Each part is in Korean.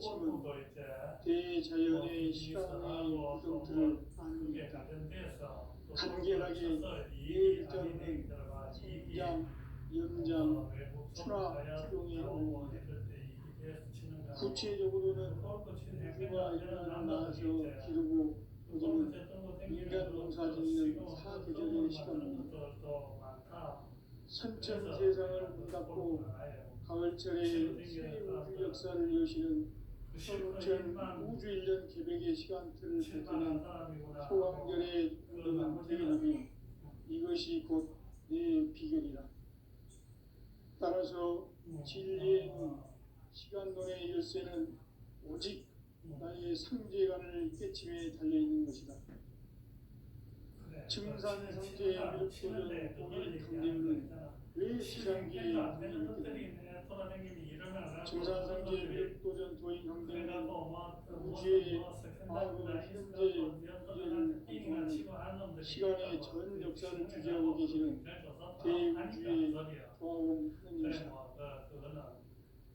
지금은 대자연의 시간의 구성들을 아닙니다. 간결하게 예정된 성장, 연장, 추락, 추동의 원리입니다. 구체적으로는 우주가 인간을 낳아서 기르고 거두는 인간 농사짓는 사계절의 시간입니다. 선천 세상을 문 닫고 가을철에 새 우주 역사를 여시는 선우천 우주일년 개백의 시간틀을 뱉어낸 소강절의 운동은 대기하며 이것이 곧 내 비결이라. 따라서 진리의 눈, 시간론의 열쇠는 오직 나의 상제관을 깨침에 달려있는 것이다. 증산상제의 밀도전 고일 강림은 왜 시상계의 운명이겠다. 증산상제의 밀도전 도인 강림은 우주의 과거, 현재, 미래를 공통하는 시간의 전 역사를 주재하고 계시는 대우주의 조화원 하느님이시다.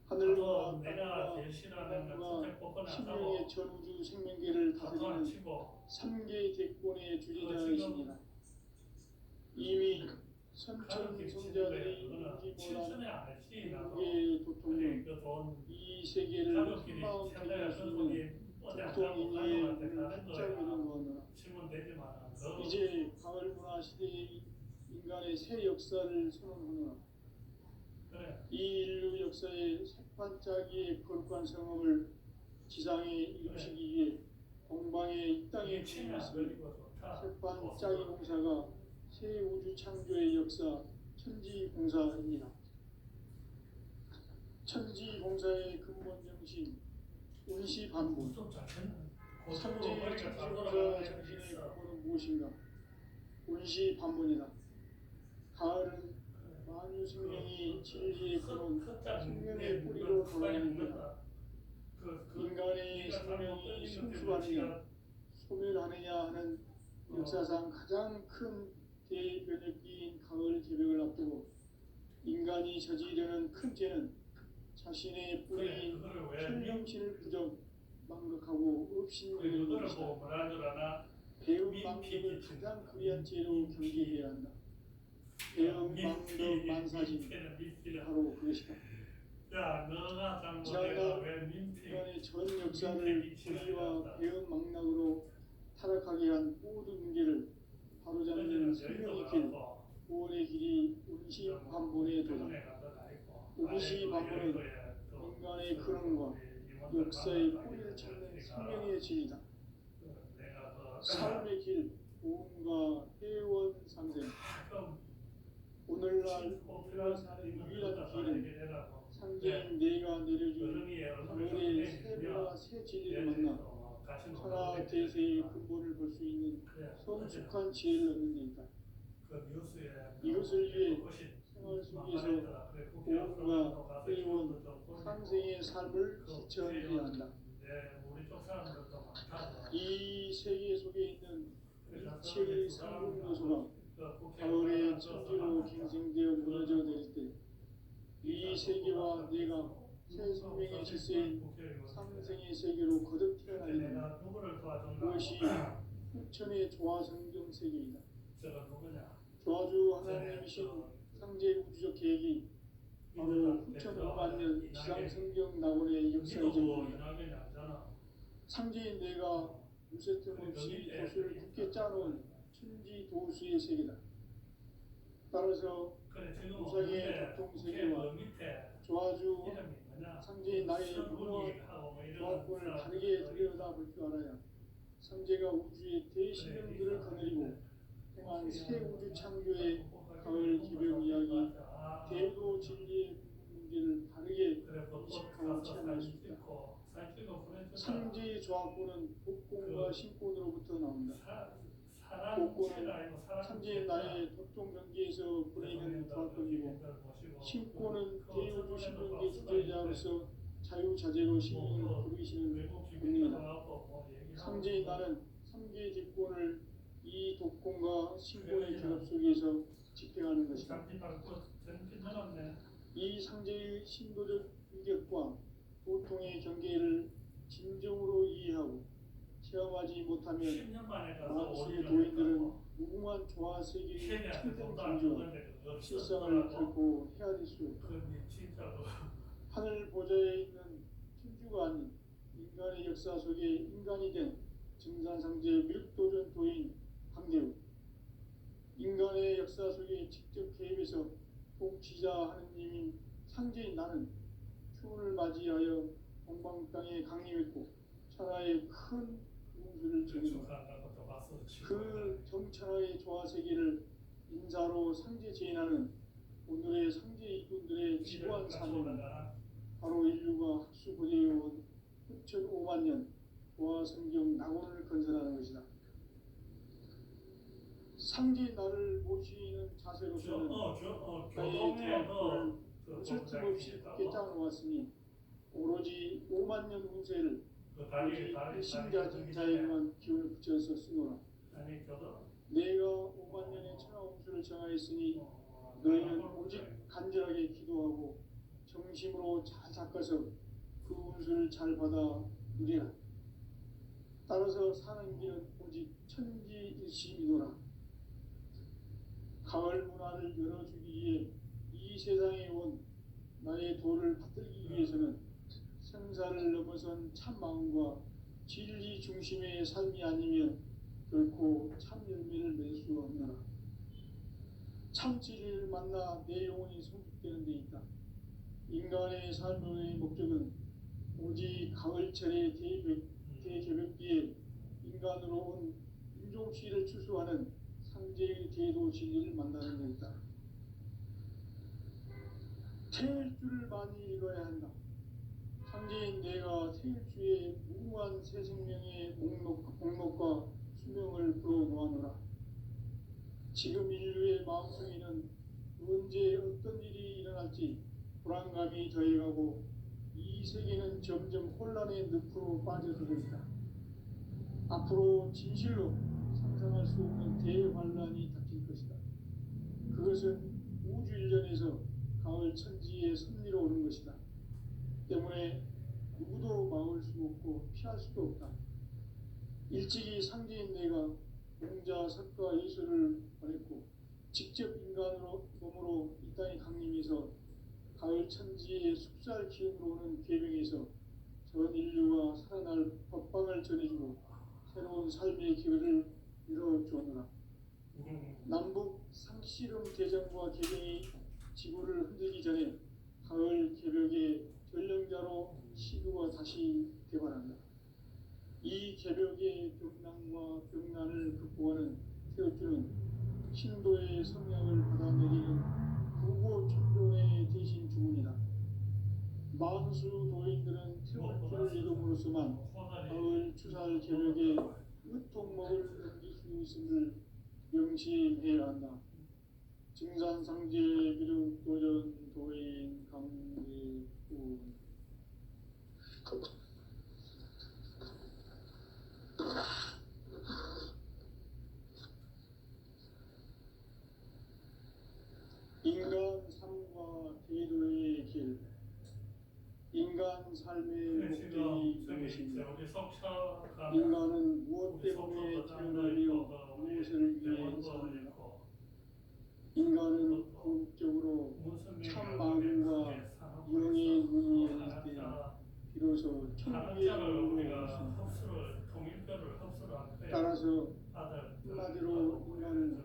하늘과 땅과 신명의 전우주 생명계를 다스리는 3개 대권의 주제자이십니다. 이미 선천성자들이 인지보란 인국의 도통은 이 세계를 한마음 대할 수 있는 도통인의 확장을 이루어노라. 이제 가을문화 시대의 인간의 새 역사를 선언하노라. 이 인류 역사의 새반짝이의 거룩한 성험을 지상에 이루시기 위해 동방에 이 땅에 주님이었습니다. 새반짝이 공사가 새 우주 창조의 역사 천지공사입니다. 천지공사의 근본 정신 운시반본. 삼재의 천지공사 정신의 근본은 무엇인가? 운시반본이다. 가을은 만유 생명이 진리의 근원, 생명의 뿌리로 돌아가는 데다. 인간의 생명이 성숙하느냐, 소멸하느냐 하는 역사상 가장 큰 대변혁기인 가을 개벽을 앞두고 인간이 저지르는 큰 죄는 자신의 뿌리인 천명신을 부정, 망각하고 업신여기는 것이다. 배움 망덕을 가장 불의한 죄로 경계해야 한다. 배움 망덕 만사진 바로 그것이다. 지난날 인간의 전 역사를 불의와 배움 망락으로 타락하게 한 모든 문제를 바로잡는 생명의 길, 구원의 길이 운시반본의 도다. 운시반본은 인간의 근원과 역사의 뿌리를 찾는 생명의 진리다. 삶의 길, 구원과 회원 상생. 오늘날 우리가 사는 유일한 길은 상제인 내가 내려준 가을의 새보라 새 진리를 만나 천하 대세의 근본을 볼 수 있는 성숙한 지혜를 얻는 데이다. 이것을 위해 생활 속에서 고음과 회원, 상생의 삶을 실천해야 한다. 이 세계 속에 있는 이체의 상공 요소가 가을의 천지로 갱생되어 무너져 내릴 때 이 세계와 내가 새 생명의 질서인 상생의 세계로 거듭 태어나리라. 그것이 후천의 조화성경 세계이다. 조화주 하나님이신 상제 우주적 계획이 바로 후천 5만년 지상성경 낙원의 역사의 전부이다. 상제인 내가 무쇠틈 없이 도수를 굳게 짜놓은 천지 도수의 세계다. 따라서 우상의 도통세계와 조화주 상제인 나의 유무와 조합권을 다르게 들여다볼 줄 알아야 상제가 우주의 대신령들을 거느리고 행한 새 우주 창조의 가을 기별 이야기, 대도 진리의 문제를 다르게 인식하고 체험할 수 있다. 상제의 조합권은 복권과 신권으로부터 나온다. 복권은 상제인 나의 도통 경계에서 보내는 조합권이고 신권은 대우주 신명계 주제자로서 자유자재로 신명을 부르시는 권리이다. 상제인 나는 3개의 뒷권을 이 독권과 신권의 결합 속에서 집행하는 것이다. 이 상제의 신도적 인격과 고통의 경계를 진정으로 이해하고 체험하지 못하면 10년 만에 가서 마음속의 도인들은 무궁한 조화 세계의 참된 경주와 실상을 결코 헤아릴 수 없다. 하늘 보좌에 있는 천주가 아닌 인간의 역사 속에 인간이 된 증산상제 밀도전 도인 강대우, 인간의 역사 속에 직접 개입해서 통치자 하느님인 상제인 나는 추운을 맞이하여 동방 땅에 강림했고 천하의 큰 공수를 정했다. 그 정천하의 조화 세계를 인사로 상제 제인하는 오늘의 상제 이군들의 지구한 사명은 바로 인류가 학수고대해온 6,500만 년 조화 성경 낙원을 건설하는 것이다. 상제 나를 모시는 자세로서는 나의 조합을 무설짐 없이 굳게 짜놓았으니 오로지 5만 년 운세를 오직 일심가진 자에게만 기운을 붙여서 쓰노라. 내가 5만 년의 천하 운수를 정하였으니 너희는 오직 간절하게 기도하고 정심으로 잘 닦아서 그 운수를 잘 받아 누리라. 따라서 사는 길은 오직 천지일심이노라. 가을 문화를 열어주기 위해 이 세상에 온 나의 도를 받들기 위해서는 생사를 넘어선 참 마음과 진리 중심의 삶이 아니면 결코 참 열매를 맺을 수 없노라. 참 진리를 만나 내 영혼이 성숙되는 데 있다. 인간의 삶의 목적은 오직 가을철의 대개벽기에 인간으로 온 인종시를 추수하는 상제의 제도 진리를 만나는 데 있다. 태일주를 많이 읽어야 한다. 상제인 내가 태일주의 무궁한 새 생명의 목록과 수명을 불어놓아노라. 지금 인류의 마음속에는 언제 어떤 일이 일어날지 불안감이 더해가고 이 세계는 점점 혼란의 늪으로 빠져들고 있다. 앞으로 진실로 상상할 수 없는 대환란이 닥칠 것이다. 그것은 우주 일련에서 가을 천지의 섭리로 오는 것이다. 때문에 누구도 막을 수 없고 피할 수도 없다. 일찍이 상제인 내가 공자, 석가, 예수를 보냈고 직접 인간으로 몸으로 이 땅에 강림해서 가을 천지의 숙살 기운으로 오는 계명에서 전 인류가 살아날 법방을 전해주고 새로운 삶의 기회를 이뤄주었노라. 남북 상씨름 대전과 개경이 지구를 흔들기 전에 가을 개벽의 전령자로 시도가 다시 개발한다. 이 개벽의 병난과 병난을 극복하는 태어주는 신도의 성량을 받아내리는 구고 천존의 대신 주문이다. 만수 도인들은 태어주를 이름으로서만 가을 추살 개벽의 으통목을 넘길 수 있음을 명심해야 한다. 증산상제 비륵도전 도인 강대우. 인간 삶과 제도의 길. 인간 삶의 목적이 무엇인가? 인간은 무엇 때문에 태어나며 무엇을 위해 사는가? 인간은 궁극적으로 참 마음과 영의 눈이 열릴 때 비로소 천국의 문으로 올 수 있다. 따라서 한마디로 인간은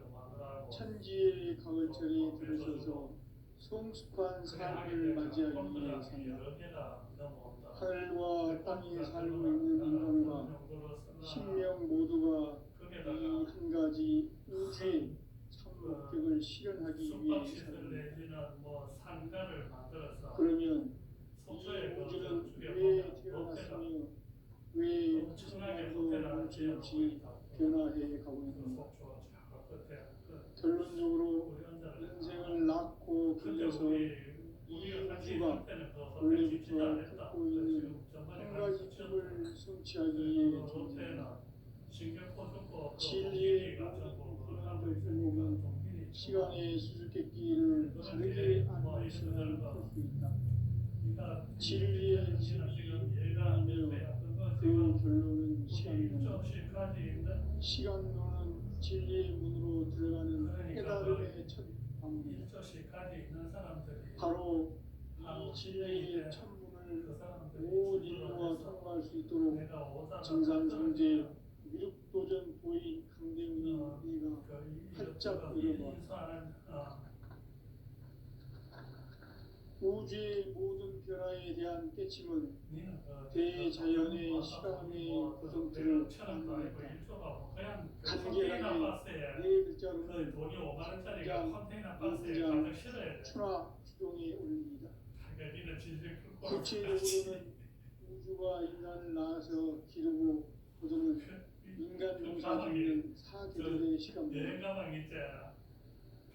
천지의 가을철에 들어서서 성숙한 삶을 맞이하기 위해 산다. 하늘과 땅에 살고 있는 인간과 신명 모두가 이 한 가지 우주의 참 목적을 실현하기 위해 산다. 그러면 이 우주는 왜 태어났으며 왜 천만도 멈춤없이 변화해 가고 있는가? 결론적으로 인생을 낳고 길러서 이 우주가 원래부터 갖고 있는 한 가지 꿈을 성취하기 위해 존재한다. 진리의 모든 꿈은 시간의 수수께끼를 다르게 안으시면 풀 수 있다. 진리의 진리이며 그 결론은 시간론이다. 시간론은 진리의 문으로 들어가는 깨달음의 첫 방문. 바로 이 진리의 천문을 온 인류가 통과할 수 있도록 정산성제 미륵도전 도인 강대훈이 네가 활짝 열어보았다. 우주의 모든 변화에 대한 깨침은 대자연의 시간의 구성틀을 만들었다. 간결하게 네 글자로는 성장, 인장, 추나 추동에 올립니다. 구체적으로는 우주가 인간을 낳아서 기르고 거두는 인간 농사 짓는 사계절의 시간입니다.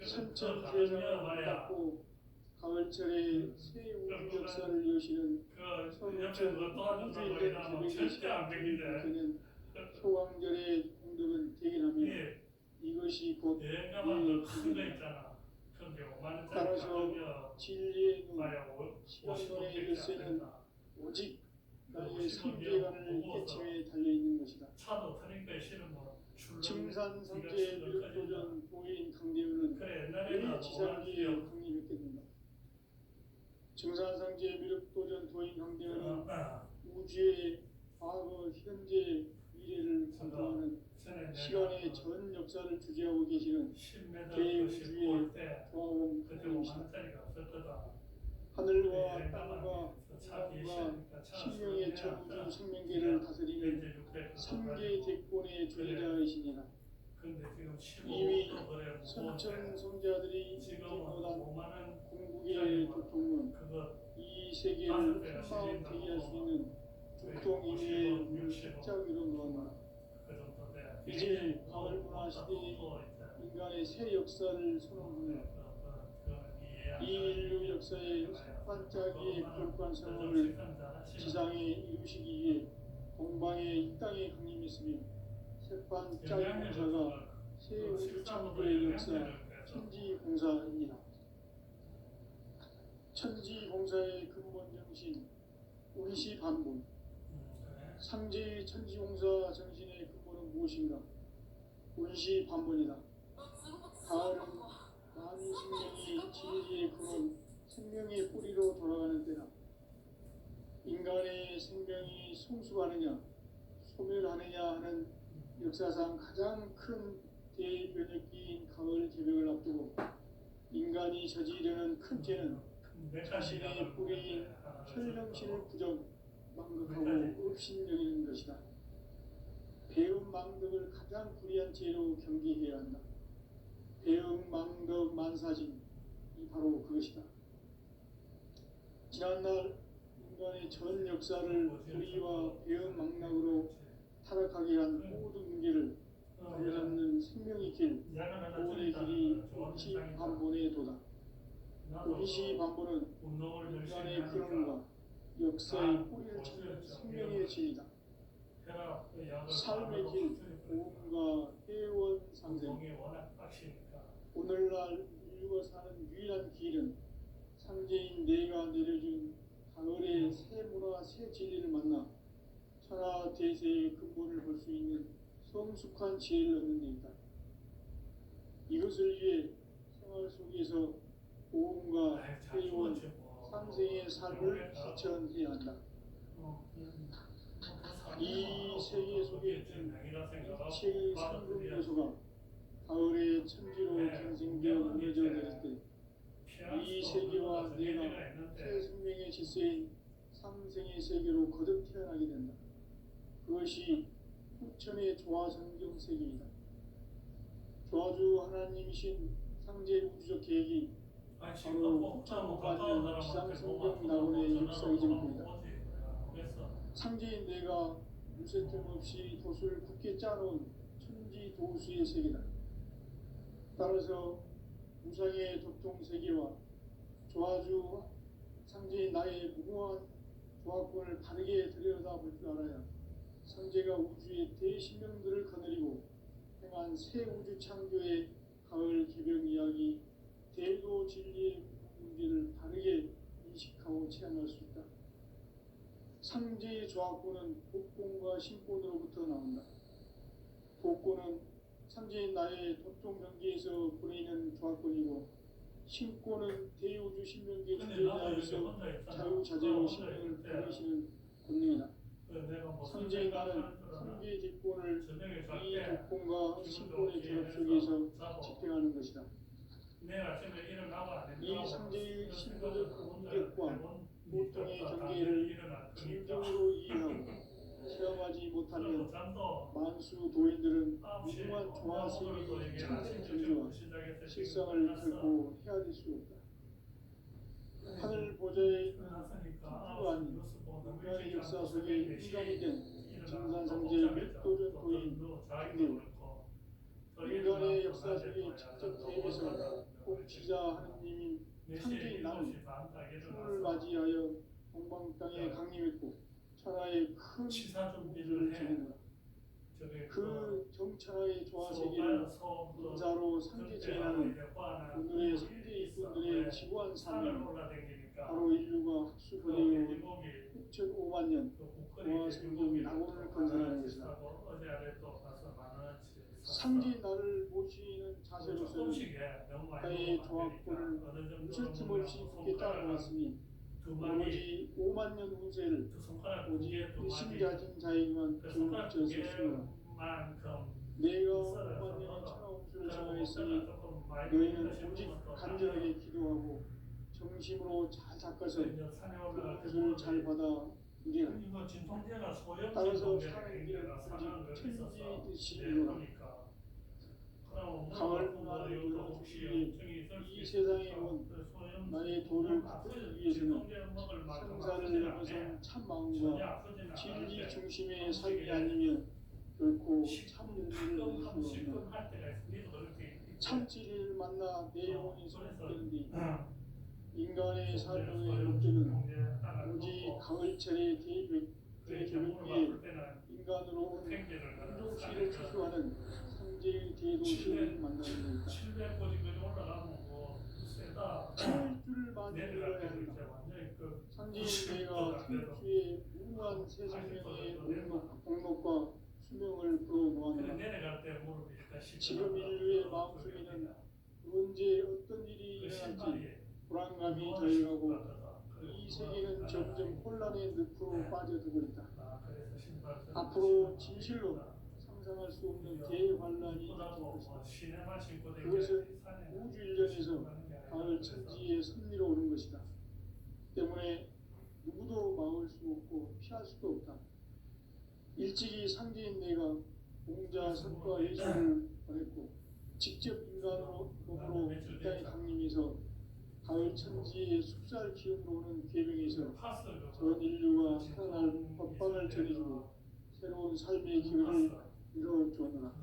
선천세상을 닦고 가을철에 새 우주 역사를 여시는 서울철 우주인간 기백의 시간을 소강절의 공덕은 대견하며 이것이 곧 우리의 기백이다. 따라서 진리의 눈, 시간론의 열쇠는 오직 나의 삼계관을 깨침에 달려있는 것이다. 증산상제 미륵도전 도인 강대훈은 왜 지상기에 강림했겠는가? 증산상제 미륵도전 도인 강대훈은 우주의 과거, 현재, 미래를 관통하는 시간의 전 역사를 주재하고 계시는 대우주의 조화원 하나님이시다. 하늘과 땅과 인간과 신명의 전우주 생명계를 다스리는 삼계 대권의 주제자이시니라. 이미 선천성자들이 인정하던 궁극의 도통은 이 세계를 한마음 대기할 수 있는 두통 이내에 문을 활짝 열어놓았노라. 이제 가을문화 시대의 인간의 새 역사를 선언하며 이 인류 역사의 반짝이의 거룩한 성원을 지상에 이루시기 위해 동방의 이 땅에 강림했으며 새반짝이 공사가 새 우주 창조의 역사 천지공사입니다. 천지공사의 근본 정신 운시반본. 상제의 천지공사 정신의 근본은 무엇인가? 운시반본이다. 가을은 만인 생명이 진리의 근원, 생명의 뿌리로 돌아가는 때다. 인간의 생명이 성숙하느냐, 소멸하느냐 하는 역사상 가장 큰 대변혁기인 가을 개벽을 앞두고 인간이 저지르는 큰 죄는 자신의 뿌리인 혈령신을 부정, 망극하고 업신여기는 것이다. 배움 망덕을 가장 불의한 죄로 경계해야 한다. 배움 망덕 만사진, 이 바로 그것이다. 지난날 인간의 전 역사를 불의와 배움 망락으로 타락하게 한 모든 문제를 바로잡는 생명의 길, 구원의 길이 운시반본의 도다. 운시반본은 인간의 근원과 역사의 뿌리를 찾는 생명의 진리다. 삶의 길, 고음과 회원 상생. 오늘날 인류가 사는 유일한 길은 상제인 내가 내려준 가을의 새 문화, 새 진리를 만나 천하 대세의 근본을 볼 수 있는 성숙한 지혜를 얻는 데 있다. 이것을 위해 생활 속에서 고음과 회원, 상생의 삶을 실천해야 한다. 이 세계 속에 있는 이체의 상급 요소가 가을의 천지로 탄생되어 무너져 내릴 때 이 세계와 내가 새 생명의 질서인 상생의 세계로 거듭 태어나게 된다. 그것이 후천의 조화성경 세계이다. 조화주 하나님이신 상제 우주적 계획이 바로 후천관념 지상성경 낙원의 역사의 전부이다. 상제인 내가 무쇠뜸 없이 돛을 굳게 짜놓은 천지도수의 세계다. 따라서 무상의 도통세계와 조화주 상제인 나의 무궁한 조화권을 바르게 들여다볼 줄 알아야 상제가 우주의 대신명들을 거느리고 행한 새 우주 창조의 가을 개벽 이야기, 대도 진리의 문제를 바르게 인식하고 체험할 수 있다. 상제의 조합구는 복권과 신권으로부터 나온다. 복권은 상제인 나의 독종 경계에서 보내는 조합권이고, 신권은 대우주 신명계 주제자로서 자유자재로 신명을 보내시는 권능이다. 상제인 나는 상계의 뒷권을 이 독권과 신권의 결합 속에서 집행하는 것이다. 이 상제의 신분적 공격과 보통의 경계를 진정으로 이해하고 체험하지 못하면 만수 도인들은 무궁한 조화세계의 참된 존재와 실상을 결코 헤아릴 수 없다. 하늘 보좌에 있는 특수가 아닌 인간의 역사 속에 인간이 된 증산상제의 맥도전 도인 김대우, 인간의 역사 속에 직접 대입해서 복지자 하느님인 상제인 나는 춤을 맞이하여 동방 땅에 강림했고 천하의 큰 공주를 지낸다. 그 정천하의 조화세계를 인사로 상제 제인하는 오늘의 상제 일꾼들의 지구한 삶은 바로 인류가 학수분해해온 6,500만 년 조화생경 낙원을 건설하는 것이다. 상제인 나를 모시는 자세로서는 나의 조합권을 무슨 틈 없이 굳게 따라왔으니 오로지 5만 년 운세를 오직 일심가진 자에게만 기울여졌으므로 내가 5만 년의 천하홍수를 정하였으니 너희는 오직 간절하게 기도하고 정심으로 잘 닦아서 그 홍수를 잘 받아 누리라. 따라서 사는 길은 오직 천지듯이 이루라. 가을 문화를 열어주시니 이 세상에 온 나의 도를 닦기 위해서는 생사를 넘어선 참 마음과 진리 중심의 삶이 아니면 결코 참 열매를 맺을 수 없다. 참 진리를 만나 내 영혼이 성숙되는데 인간의 삶의 목표는 오직 가을철의 대개벽 위에 인간으로 온 운종시를 추수하는 상제의 대도시를 만나는 것이다. 철줄을 만들어야 한다. 상제인 내가 철주의 무한 새 생명의 목록과 수명을 불어모았노라. 지금 인류의 마음속에는 언제 어떤 일이 일어날지 불안감이 더해가고 이 세계는 점점 혼란의 늪으로 빠져들고 있다. 앞으로 진실로 상상할 수 없는 대환란이 일어날 것이다. 그것은 우주 일련에서 가을 천지의 섭리로 오는 것이다. 때문에 누구도 막을 수 없고 피할 수도 없다. 일찍이 상제인 내가 공자 선과 예신을 보냈고 직접 인간으로 몸으로 이 땅에 강림해서 가을 천지의 숲살 기운으로 오는 계명에서 전 인류가 살아날 법방을 전해주고 새로운 삶의 기회를 이뤄주었노라.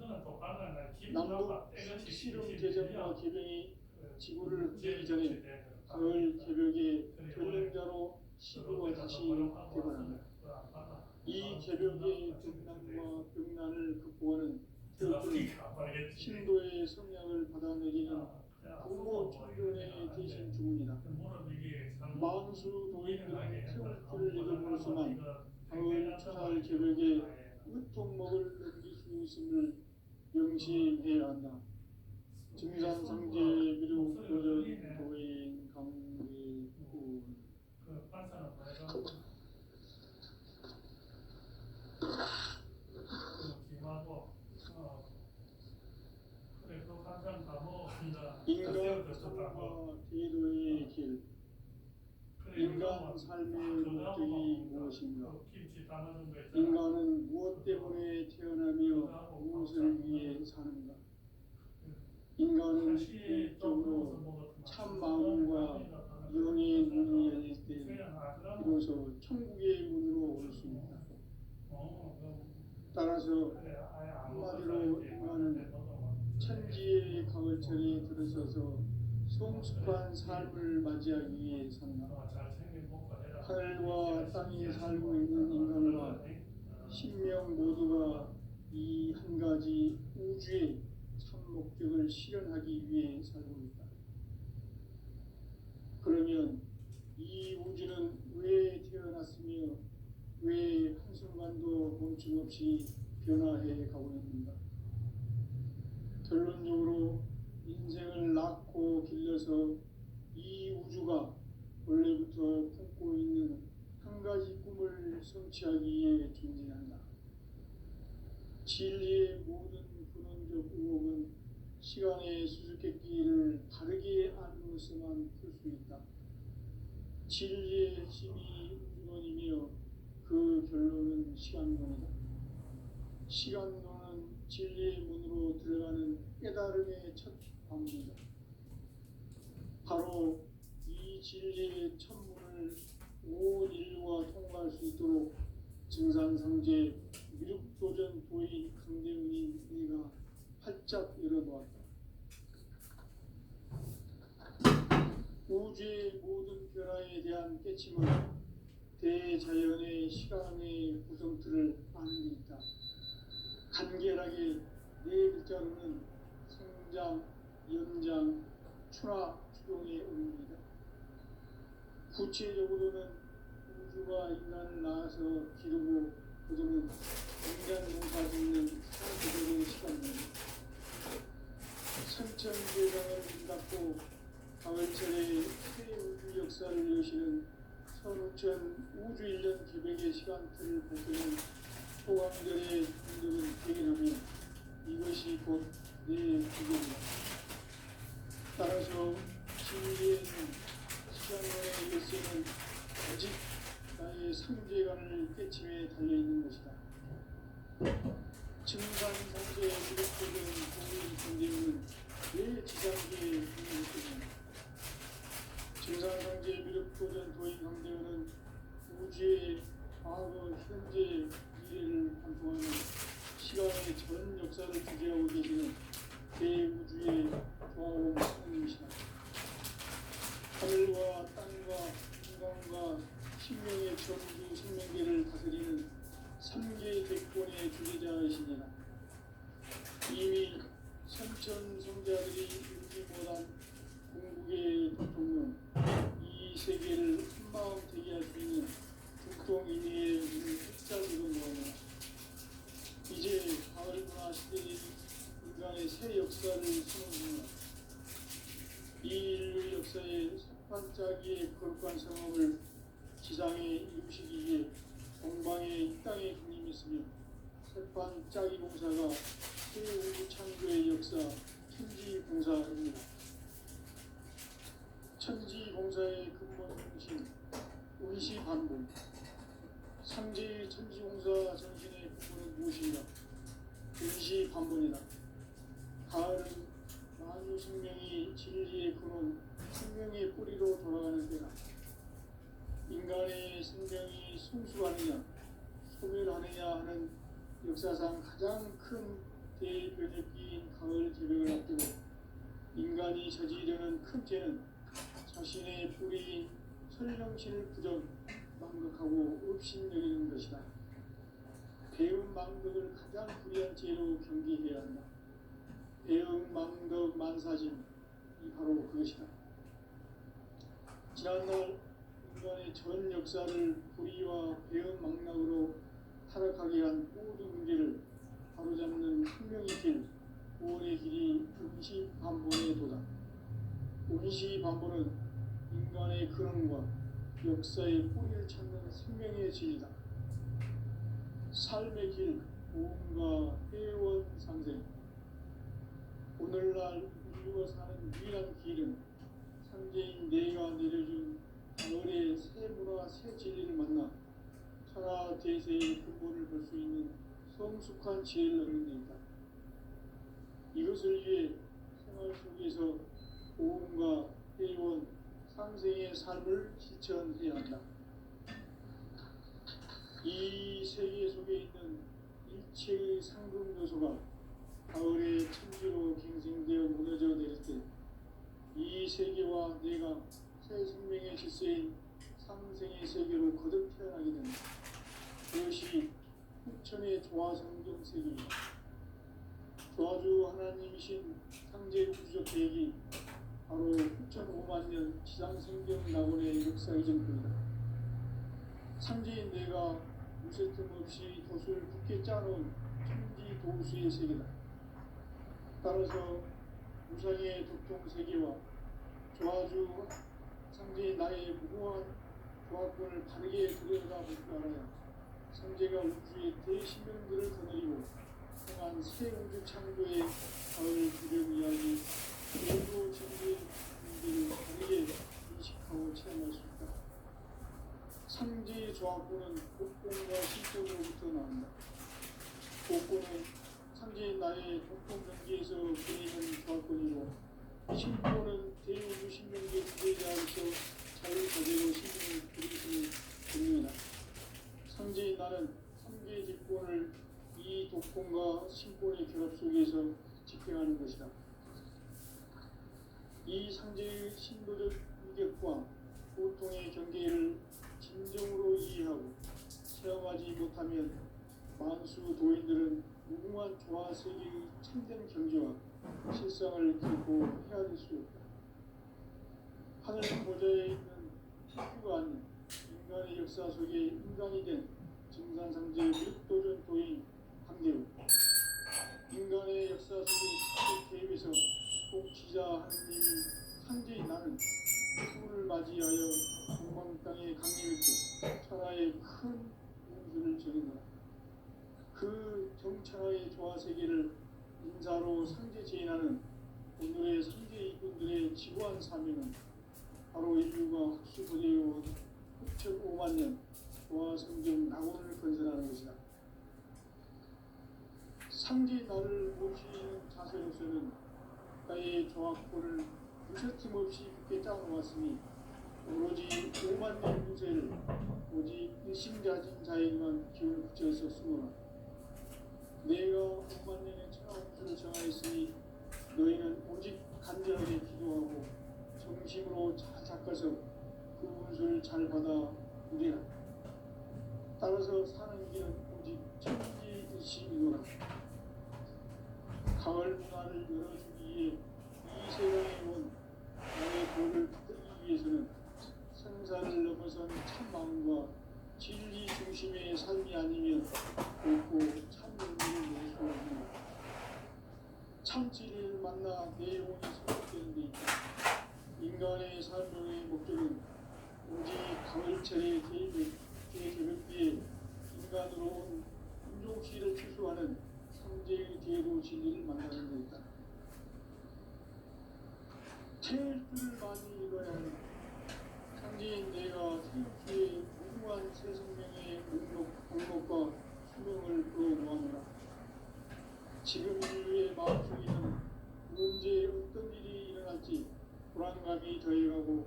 남북 핵실험 대전과 개병이 지구를 흔들기 전에 가을 개벽의 전령자로 시부가 다시 되어간다. 이 개벽의 등난과 병난을 극복하는 태극들은 신도의 성량을 받아내리는 부모 천존의 대신 주문이다. 만수 도인들은 태극들을 읽어보지만 가을 추살 개벽의 으통목을 넘길 수 있음을 명심해야 한다. 증산상제 미륵 도전 도인 강의군 인간 삶과 제도의 길. 인간 삶의 목적이 무엇인가? 인간은 무엇 때문에 태어나며 무엇을 위해 사는가? 인간은 궁극적으로 참 마음과 영의 문이 열릴 때 비로소 천국의 문으로 올 수 있다. 따라서 한마디로 인간은 천지의 가을철에 들어서서 성숙한 삶을 맞이하기 위해 산다. 하늘과 땅에 살고 있는 인간과 신명 모두가 이 한 가지 우주의 참 목적을 실현하기 위해 살고 있다. 그러면 이 멈춤없이 변화해 가고 있습니다. 결론적으로 인생을 낳고 길러서 이 우주가 원래부터 품고 있는 한 가지 꿈을 성취하기 위해 존재한다. 진리의 모든 근원적 의혹은 시간의 수수께끼를 바르게 알므로서만 풀 수 있다. 진리의 핵심이 우주론이며 그 결론은 시간론이다. 시간론은 진리의 문으로 들어가는 깨달음의 첫 방문이다. 바로 이 진리의 첫문을 온 인류가 통과할 수 있도록 증산상제 미륵도전 도인 강대훈이 내가 활짝 열어놓았다. 우주의 모든 변화에 대한 깨침은 대자연의 시간의 구성틀을 아는 데 있다. 간결하게 네 글자로는 생장, 연장, 추나 추동의 의미이다. 구체적으로는 우주가 인간을 낳아서 기르고 거두는 인간 농사 짓는 사계절의 시간입니다. 천천대장을 닫고 가을철의 새 우주 역사를 여시는 선우천 우주 1년 기백의 시간틀을 보태는 소강절의 흔적은 대견하며 이것이 곧 내 기적이다. 따라서 진리에는 시간론의 열쇠는 오직 나의 상제관을 깨침에 달려있는 것이다. 증산상제의 기록되는 고인 경제는 내 지상계의 중요했습니다. 증산상제의 미륵도전 도인 강대원은 우주의 과거, 현재, 미래를 관통하는 시간의 전 역사를 주재하고 계시는 대우주의 조화로운 하나님이시다. 하늘과 땅과 인간과 신명의 전주 생명계를 다스리는 3개 대권의 주제자이시니라. 이미 선천 성자들이 이루지 못한 궁극의 대통령, 이 세계를 한마음 되게 할 수 있는 국동인의의 눈을 흑자 읽어놓으며 이제 가을 문화 시대의 인간의 새 역사를 선언합니다. 이 인류 역사의 석판짜기의 거룩한 성업을 지상에 이루시기 위해 동방의 이 땅에 군림했으며 석판짜기 공사가 새 우주 창조의 역사 천지공사입니다. 천지공사의 근본 정신 운시반복. 상제의 천지공사 정신의 근본은 무엇인가? 운시반복이다. 가을은 만유 생명이 진리의 근원, 생명의 뿌리로 돌아가는 때다. 인간의 생명이 성숙하느냐, 소멸하느냐 하는 역사상 가장 큰 대변혁기인 가을 개벽을 앞두고 인간이 저지르는 큰 죄는 자신의 뿌리인 설명신을 부정, 망극하고 업신여기는 것이다. 배은 망덕을 가장 불의한 죄로 경계해야 한다. 배은 망덕 만사진이 바로 그것이다. 지난날 인간의 전 역사를 불의와 배은 망락으로 타락하게 한 모든 문제를 바로잡는 생명의 길, 구원의 길이 운시반본의 도다. 운시반본은 인간의 근원과 역사의 뿌리를 찾는 생명의 진리다. 삶의 길, 보험과 회원 상생. 오늘날 인류가 사는 유일한 길은 상제인 내가 내려준 가을의 새 문화, 새 진리를 만나 천하 대세의 근본을 볼 수 있는 성숙한 지혜를 얻는 데 있다. 이것을 위해 생활 속에서 보험과 회원, 상생의 삶을 실천해야 한다. 이 세계 속에 있는 일체의 상금 요소가 가을의 천지로 갱생되어 무너져 내릴 때 이 세계와 내가 새 생명의 질서인 상생의 세계로 거듭 태어나게 된다. 그것이 후천의 조화성경 세계입니다. 조화주 하나님이신 상제 우주적 계획이 바로 9,5만 년 지상생경 낙원의 역사 이전입니다. 상제인 내가 무쇠틈 없이 돛을 굳게 짜놓은 천지 도수의 세계다. 따라서 무상의 도통 세계와 조화주 상제의 나의 무고한 조합권을 바르게 들여다볼 줄 알아야 상제가 우주의 대신명들을 거느리고 행한 새 우주 창조의 가을 기령 이야기 외부 진리의 문제를 다르게 인식하고 체험할 수 있다. 상제의 조합권은 복권과 신적으로부터 나온다. 복권은 상제의 나의 도통 경계에서 그리는 조합권이고 신권은 대우주 신명계 지배자로서 자유자재로 신명을 그리시는 권능이다. 상제의 나는 3개의 직권을 이 독권과 신권의 결합 속에서 집행하는 것이다. 이 상제의 신도적 인격과 보통의 경계를 진정으로 이해하고 체험하지 못하면 만수 도인들은 무궁한 조화세계의 참된 경지와 실상을 결코 헤아릴 수 없다. 하늘 보좌에 있는 희규가 아닌 인간의 역사 속에 인간이 된 증산상제의 윗도전 도인 강대우, 인간의 역사 속에 개입해서 복지자 하느님인 상제의 나는 수를 맞이하여 동방 땅에 강림했고 천하의 큰 운수를 전했노라. 그 정천하의 조화세계를 인사로 상제 제인하는 오늘의 상제 이분들의 지구한 사명은 바로 인류가 흡수부대요 흡천 5만 년 조화성경 낙원을 건설하는 것이다. 상제 나를 모시는 자세로서는 나의 조합권을 무쇠틈 없이 굳게 짜놓았으니 오로지 5만 년 무쇠를 오직 일심가진 자에게만 기운을 붙여서 쓰노라. 내가 5만 년의 천하운수를 정하였으니 너희는 오직 간절하게 기도하고 정심으로 잘 닦아서 그 운수를 잘 받아 누리라. 따라서 사는 길은 오직 천지일심이노라. 가을 문화를 열어주기 위해 이 세상에 온 나의 도를 붙들기 위해서는 생사를 넘어선 참 마음과 진리 중심의 삶이 아니면 결코 참 의미를 낼 수 없는 참 진리를 만나 내 영혼이 소속되는 데 있다. 인간의 삶의 목적은 오직 가을철의 대개벽기에 인간으로 온 인종시를 추수하는 상제의 대도 진리를 만나는 데 있다. 태울 줄을 많이 읽어야 한다. 상제인 내가 태울주의 무궁한 새 생명의 목록과 수명을 불어모아노라. 지금 인류의 마음속에는 언제 어떤 일이 일어날지 불안감이 더해가고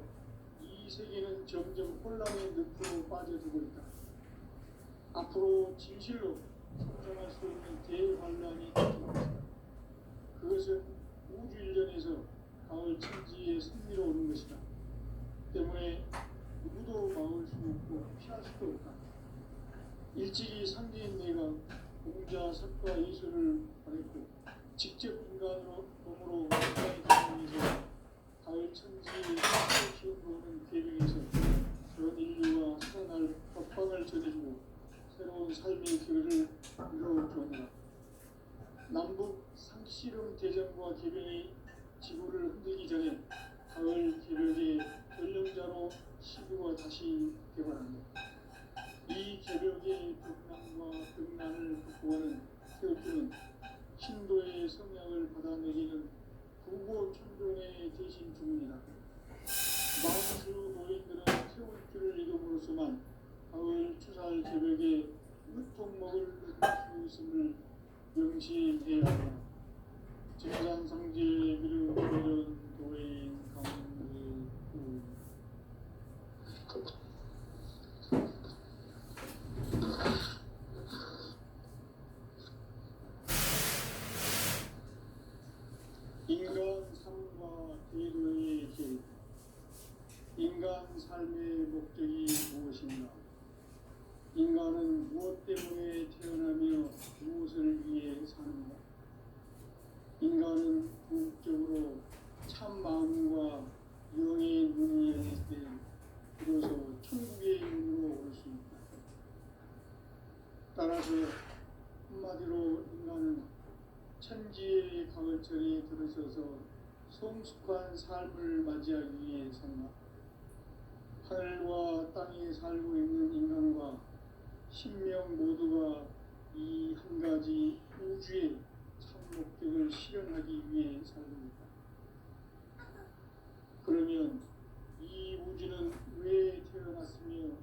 이 세계는 점점 혼란의 늪으로 빠져들고 있다. 앞으로 진실로 상상할 수 없는 대환란이 닥칠 것이다. 그것은 우주 일련에서 가을 천지에 승리로 오는 것이다. 때문에 누구도 막을 수 없고 피할 수도 없다. 일찍이 상제인 내가 공자, 석가, 예술을 발했고 직접 인간으로 몸으로 인간의 기능에서 가을 천지의 시험으로 오는 계명에서 전 인류가 살아날 법방을 전해주고 새로운 삶의 길을 이루어주었노라. 남북 상씨름 대전과 개병이 지구를 흔들기 전에 가을 개벽의 전령자로 시구가 다시 개발한다. 이 개벽의 극난과 극난을 극복하는 태엽주는 신도의 성향을 받아내기는 부고 천종의 대신 주문이다. 만수 노인들은 태울주를 이름으로서만 가을 추살 개벽에 으통먹을 얻을 수 있음을 명시해야 한다. 증산상제 미르 이런 도인 강의구 인간 삶과 대도의 길. 인간 삶의 목적이 무엇인가? 인간은 무엇 때문에 태어나며 무엇을 위해 사는가? 인간은 궁극적으로 한마디로 인간은 천지의 가을철에 들어서서 성숙한 삶을 맞이하기 위해 산다. 하늘과 땅에 살고 있는 인간과 신명 모두가 이 한 가지 우주의 참 목적을 실현하기 위해 살립니다. 그러면 이 우주는 왜 태어났으며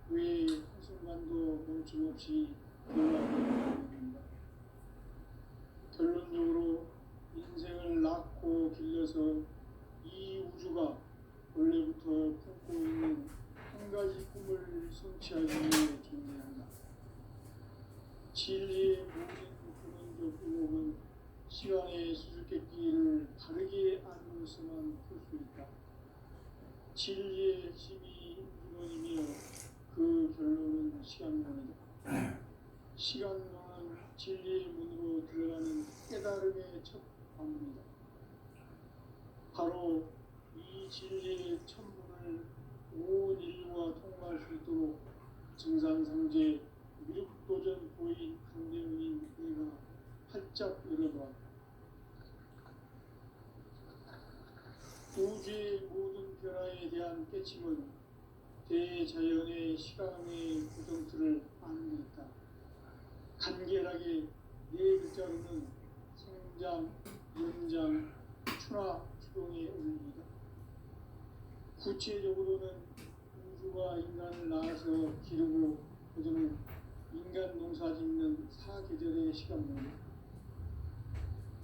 왜 한순간도 멈춤없이 변화되어 있는가? 결론적으로 인생을 낳고 길러서 이 우주가 원래부터 품고 있는 한 가지 꿈을 성취하기 위해 존재한다. 진리의 모든 근원적 의혹은 시간의 수수께끼를 바르게 알고서만 풀 수 있다. 진리의 핵심이 우주론이며 그 결론은 시간론이다. 시간론은 진리의 문으로 들어가는 깨달음의 첫 관문이다. 바로 이 진리의 천문을 온 인류가 통과할 수 있도록 증산상제 미륵도전 보인 강대문인 내가 활짝 열어놓았다. 우주의 모든 변화에 대한 깨침은 대자연의 시간의 구성틀을 아는 데 있다. 간결하게 네 글자로는 생장, 연장, 추나 추동의 원리이다. 구체적으로는 우주가 인간을 낳아서 기르고 거두는 인간 농사 짓는 사계절의 시간문이다.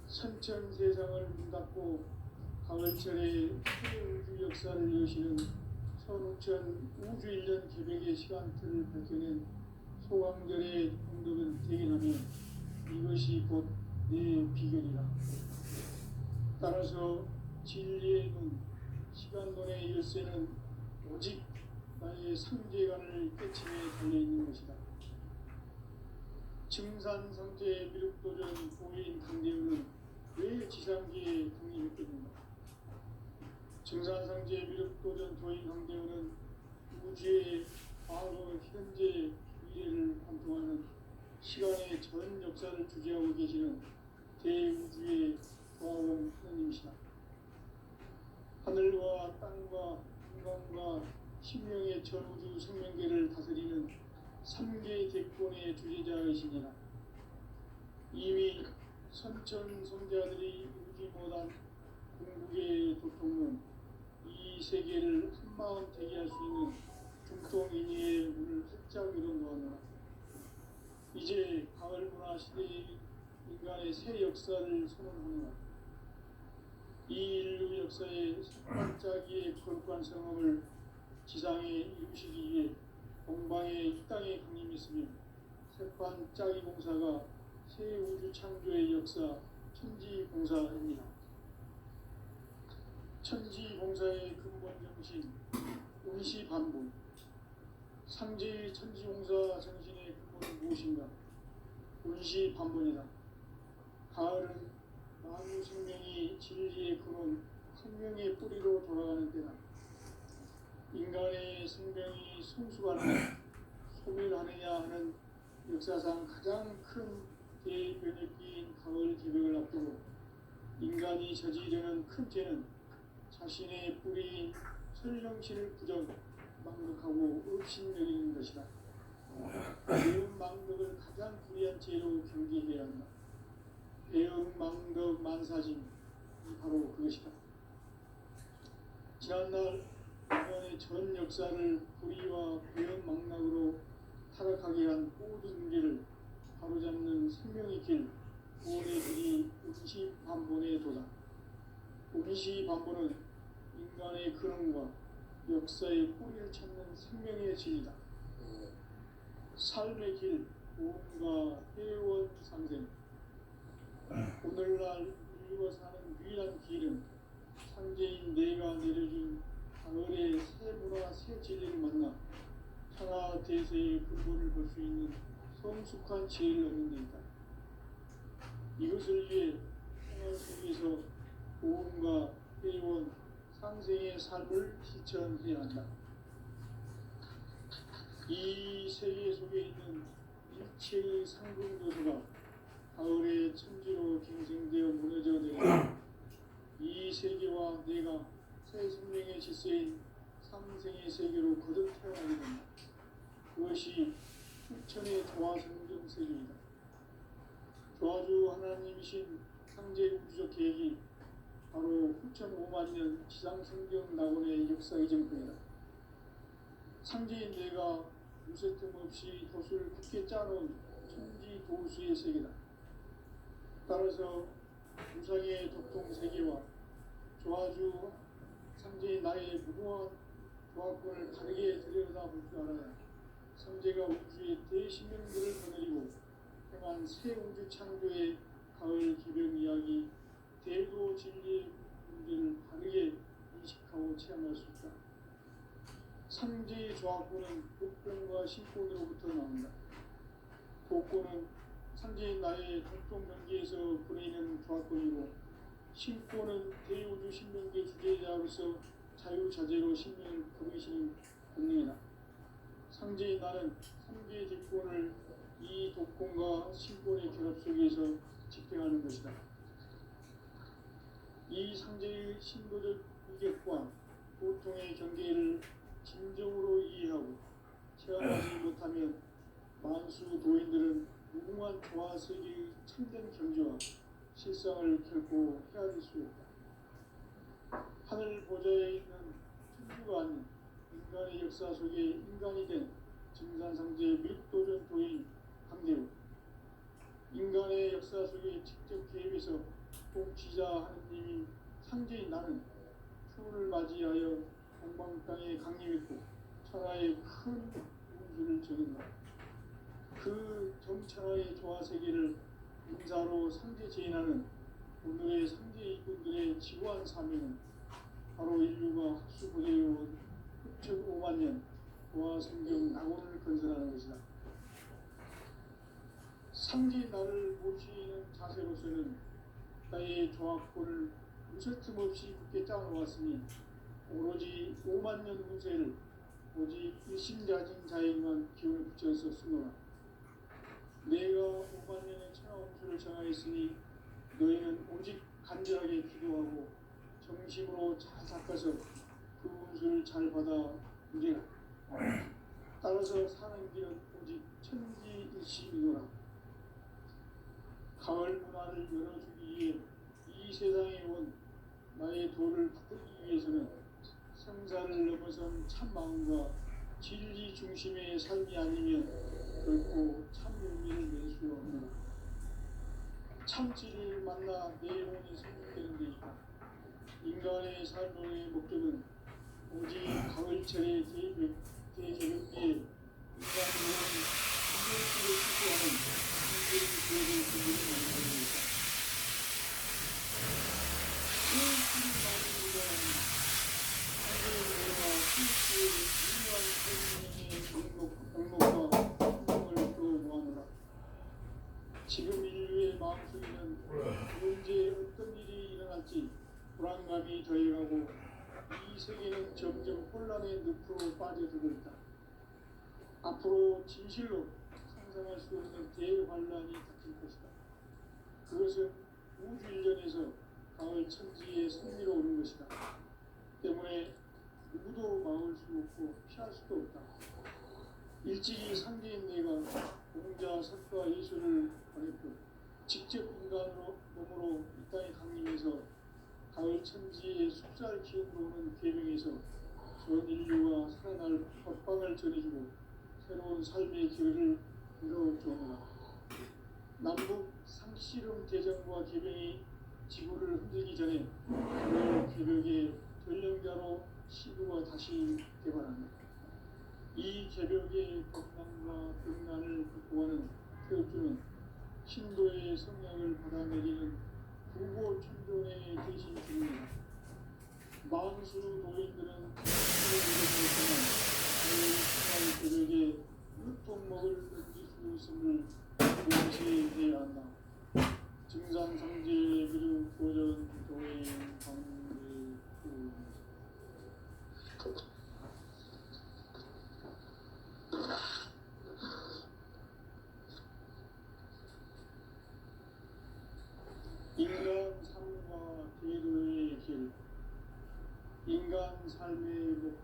선천 세상을 문 닫고 가을철에 우주 역사를 여시는 선우천 우주 1년 계백의 시간틀을 밝혀낸 소강절의 공덕을 대견하며 이것이 곧 내 비결이라. 따라서 진리의 눈, 시간론의 열쇠는 오직 나의 상제관을 깨침에 달려있는 것이다. 증산상제 미륵도전 보인 강대우는 왜 지상기에 강림했겠는가? 증산상제 미륵도전 도인 강대우는 우주의 과거, 현재, 미래를 관통하는 시간의 전 역사를 주재하고 계시는 대우주의 과원 하나님이시다. 하늘과 땅과 인간과 신명의 전우주 생명계를 다스리는 3개 대권의 주제자이시니라. 이미 선천 성자들이 이루지 못한 궁극의 도통론, 이 세계를 한마음 되게 할 수 있는 중통인의의 문을 활짝 열어놓았노라. 이제 가을 문화 시대의 인간의 새 역사를 선언하노라. 이 인류 역사의 반짝이의 거룩한 성험을 지상에 이루시기 위해 동방의 이 땅에 강림했으며 새반짝이 공사가 새 우주 창조의 역사 천지공사입니다. 천지공사의 근본 정신 운시반복. 상제의 천지공사 정신의 근본은 무엇인가? 운시반복이다. 가을은 만유 생명이 진리의 근원, 생명의 뿌리로 돌아가는 때다. 인간의 생명이 성숙하느냐, 소멸하느냐 하는 역사상 가장 큰 대변혁기인 가을 기백을 앞두고 인간이 저지르는 큰 죄는 자신의 뿌리인 설령신을 부정, 망극하고 업신여기는 것이다. 배음 망덕을 가장 불의한 죄로 경계해야 한다. 배음 망덕 만사짐이 바로 그것이다. 지난날 인간의 전 역사를 불의와 배음 망락으로 타락하게 한 모든 문제를 바로잡는 생명의 길, 구원의 길이 운시반본의 도다. 운시반본은 인간의 근원과 역사의 뿌리를 찾는 생명의 진리다. 삶의 길, 구원과 회원 상생. 오늘날 인류가 사는 유일한 길은 상제인 내가 내려준 가을의 새 문화, 새 진리를 만나 천하 대세의 근본을 볼 수 있는 성숙한 지혜를 얻는 데 있다. 이것을 위해 생활 속에서 구원과 회원, 상생의 삶을 실천해야 한다. 이 세계 속에 있는 일체의 상승 요소가 조화주 하나님이신 창제 우주적 계획이 바로 9,500만 년 지상성경 낙원의 역사 이전뿐이다. 창제인 내가 무쇠 틈 없이 돛을 굳게 짜놓은 천지 도수의 세계다. 따라서 우상의 독통 세계와 조화주 창제인 나의 무궁한 조화권을 다르게 들여다볼 줄 알아야 성제가 우주의 대신명들을 거느리고 행한 새 우주 창조의 가을 기병 이야기, 대도 진리의 문제를 바르게 인식하고 체험할 수 있다. 상제의 조화권은 복권과 신권으로부터 나온다. 복권은 상제인 나의 독종 경계에서 보내는 조화권이고, 신권은 대우주 신명계 주제자로서 자유자재로 신명을 부르시는 권능이다. 상제인 나는 3개의 직권을 이 독권과 신권의 결합 속에서 집행하는 것이다. 이 상제의 신도적 위격과 고통의 경계를 진정으로 이해하고 체험하지 못하면 만수 도인들은 무궁한 조화세계의 참된 경지와 실상을 결코 헤아릴 수 없다. 하늘 보좌에 있는 천주가 아닌 인간의 역사 속에 인간이 된 증산상제 밀도전 도인 강대우, 인간의 역사 속에 직접 개입해서 통치자 하느님인 상제인 나는 추운을 맞이하여 동방 땅에 강림했고 천하의 큰 운수를 정했다. 그 정천하의 조화세계를 인사로 상제 제인하는 오늘의 상제 이군들의 지구한 사명은 바로 인류가 학수고대해온 9,500만 년 조화성경 낙원을 건설하는 것이다. 상제인 나를 모시는 자세로서는 나의 조화권을 무쇠틈 없이 굳게 짜놓았으니 오로지 5만 년 운세를 오직 일심자진 자에게만 기운을 붙여서 쓰노라. 내가 5만 년의 천하 운수를 정하였으니 너희는 오직 간절하게 기도하고 정심으로 잘 닦아서 그 운수를 잘 받아 누리라. 따라서 사는 길은 오직 천지일심이노라. 가을 문화를 열어주기 위해 이 세상에 온 나의 도를 붙들기 위해서는 성사를 넘어선 참 마음과 진리 중심의 삶이 아니면 결코 참 의미를 낼 수 없노라. 참 진리를 만나 내 영혼이 성숙되는 데이다. 인간의 삶의 목적은 오직 가을철의 대개벽기에 인간 영혼이 인간식을 추구하는 인간의 계획을 준비를 만드는 것이다. 제일 많은 인간은 상대의 내가 실수의 유일한 생명의 공목과 행동을 끌어모아노라. 지금 인류의 마음속에는 언제 어떤 일이 일어날지 불안감이 더해가고 이 세계는 점점 혼란의 늪으로 빠져들고 있다. 앞으로 진실로 상상할 수 없는 대환란이 닥칠 것이다. 그것은 우주 일련에서 가을 천지의 승리로 오는 것이다. 때문에 누구도 막을 수 없고 피할 수도 없다. 일찍이 상대인 내가 공자, 석가, 예수를 보냈고 직접 인간으로 몸으로 이 땅에 강림해서 가을 천지의 숫살 기업으로 오는 계명에서 전 인류가 살아날 법방을 전해주고 새로운 삶의 길을 이뤄주었노라. 남북 상씨름 대전과 계명이 지구를 흔들기 전에 가을 개벽의 전령자로 시도가 다시 개발한다. 이 개벽의 겁난과 등난을 극복하는 태엽주는 신도의 성량을 받아내리는 부고 천존의 대신 중입니다. 만수 노인들은 그 개벽에 유통목을 던질 수 있음을 명시해야 한다. 증산상제 그리고 고전 도인 강대 인간 삶과 대도의 길, 인간 삶의 목적